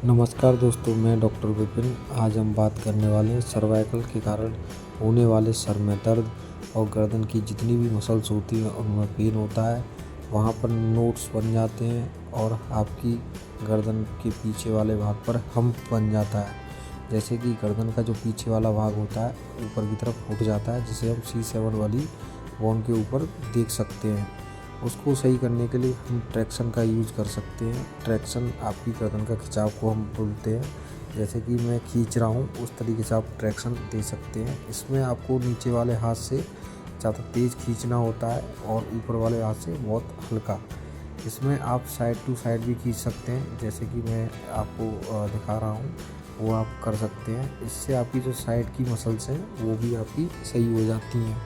नमस्कार दोस्तों, मैं डॉक्टर विपिन। आज हम बात करने वाले हैं सर्वाइकल के कारण होने वाले सर में दर्द और गर्दन की जितनी भी मसल्स होती हैं उनमें पेन होता है। वहाँ पर नोट्स बन जाते हैं और आपकी गर्दन के पीछे वाले भाग पर हम्प बन जाता है। जैसे कि गर्दन का जो पीछे वाला भाग होता है ऊपर की तरफ उठ जाता है, जिसे हम C7 वाली बोन के ऊपर देख सकते हैं। उसको सही करने के लिए हम ट्रैक्शन का यूज़ कर सकते हैं। ट्रैक्शन आपकी गर्दन का खिंचाव को हम बोलते हैं। जैसे कि मैं खींच रहा हूँ उस तरीके से आप ट्रैक्शन दे सकते हैं। इसमें आपको नीचे वाले हाथ से ज़्यादा तेज़ खींचना होता है और ऊपर वाले हाथ से बहुत हल्का। इसमें आप साइड टू साइड भी खींच सकते हैं, जैसे कि मैं आपको दिखा रहा हूँ वो आप कर सकते हैं। इससे आपकी जो साइड की मसल्स हैं वो भी आपकी सही हो जाती हैं।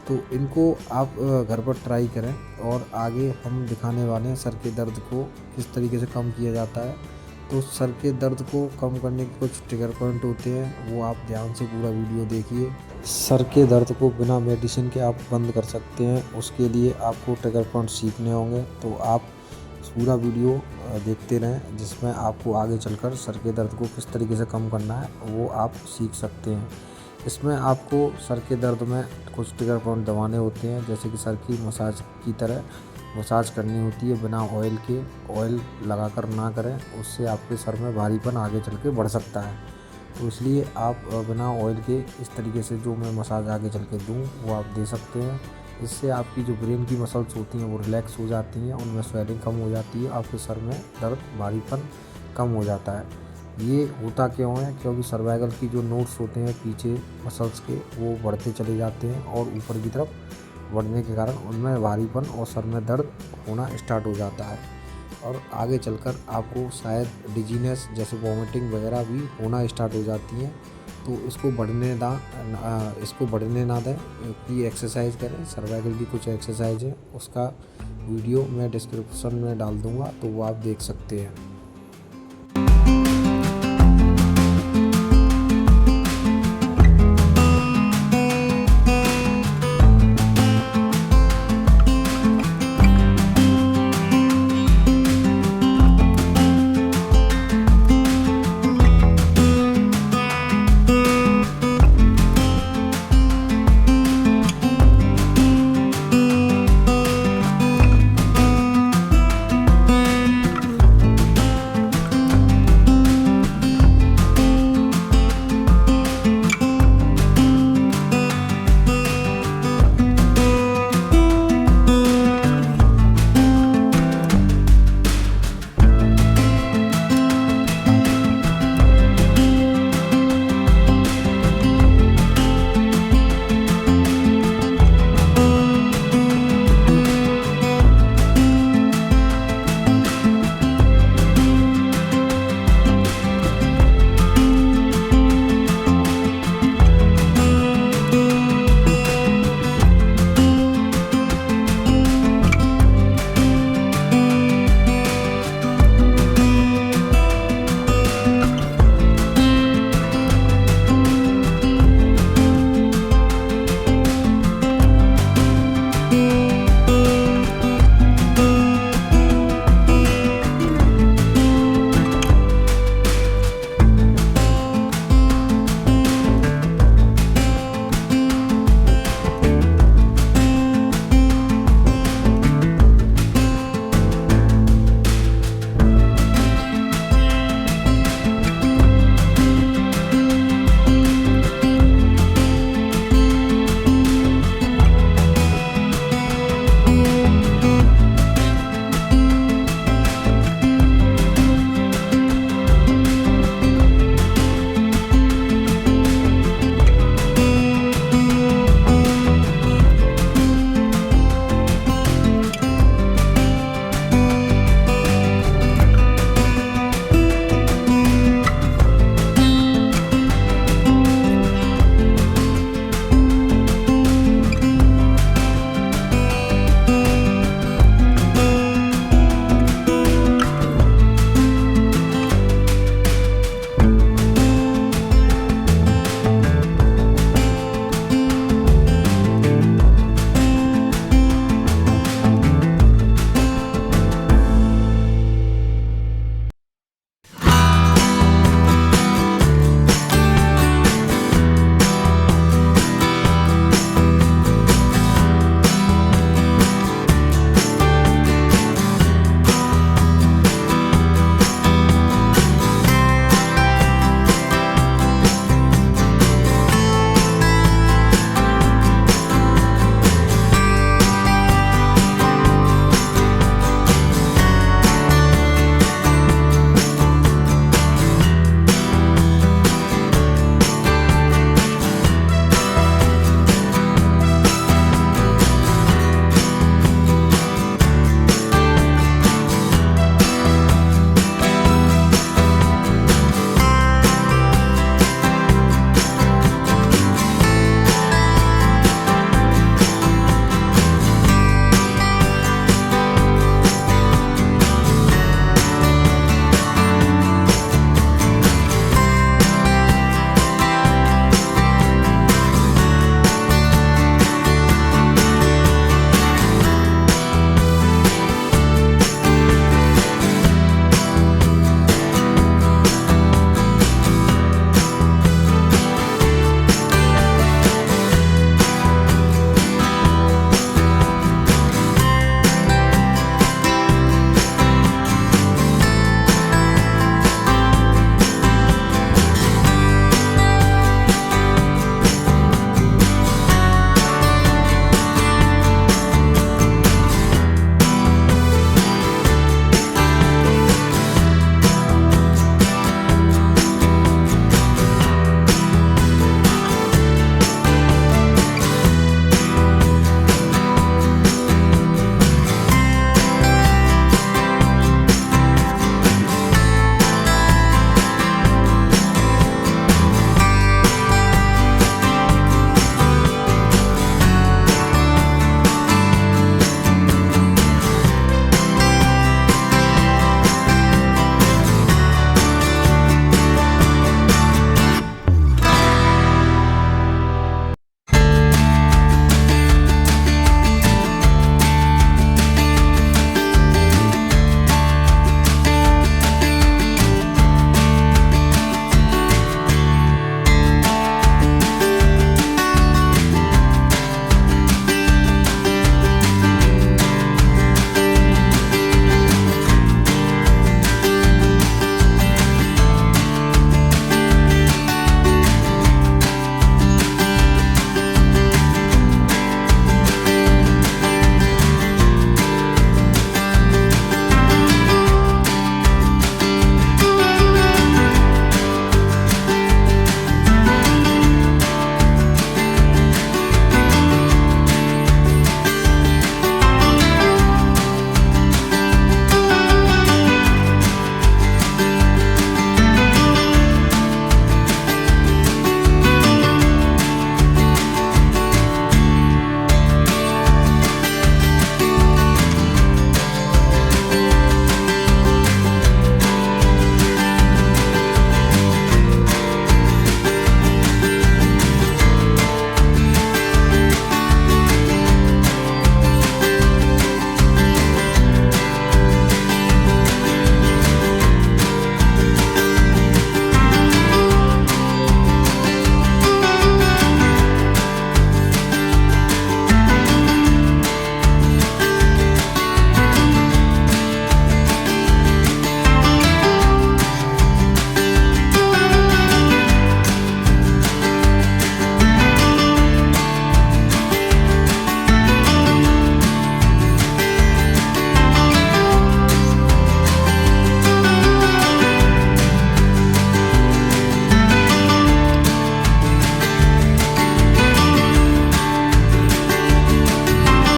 तो इनको आप घर पर ट्राई करें। और आगे हम दिखाने वाले हैं सर के दर्द को किस तरीके से कम किया जाता है। तो सर के दर्द को कम करने के कुछ ट्रिगर पॉइंट होते हैं, वो आप ध्यान से पूरा वीडियो देखिए। सर के दर्द को बिना मेडिसिन के आप बंद कर सकते हैं। उसके लिए आपको ट्रिगर पॉइंट सीखने होंगे, तो आप पूरा वीडियो देखते रहें, जिसमें आपको आगे चलकर सर के दर्द को किस तरीके से कम करना है वो आप सीख सकते हैं। इसमें आपको सर के दर्द में कुछ ट्रिगर पॉइंट दबाने होते हैं, जैसे कि सर की मसाज की तरह मसाज करनी होती है बिना ऑयल के। ऑयल लगाकर ना करें, उससे आपके सर में भारीपन आगे चल के बढ़ सकता है। तो इसलिए आप बिना ऑयल के इस तरीके से जो मैं मसाज आगे चल के दूँ वो आप दे सकते हैं। इससे आपकी जो ब्रेन की मसल्स होती हैं वो रिलैक्स हो जाती हैं, उनमें स्वेलिंग कम हो जाती है, आपके सर में दर्द भारीपन कम हो जाता है। ये होता क्यों है? क्योंकि सर्वाइकल की जो नोट्स होते हैं पीछे मसल्स के वो बढ़ते चले जाते हैं और ऊपर की तरफ बढ़ने के कारण उनमें भारीपन और सर में दर्द होना स्टार्ट हो जाता है। और आगे चलकर आपको शायद डिजीनेस जैसे वॉमिटिंग वगैरह भी होना स्टार्ट हो जाती हैं। तो इसको बढ़ने ना दें कि एक्सरसाइज करें। सर्वाइकल की कुछ एक्सरसाइज है, उसका वीडियो मैं डिस्क्रिप्शन में डाल दूँगा, तो वो आप देख सकते हैं।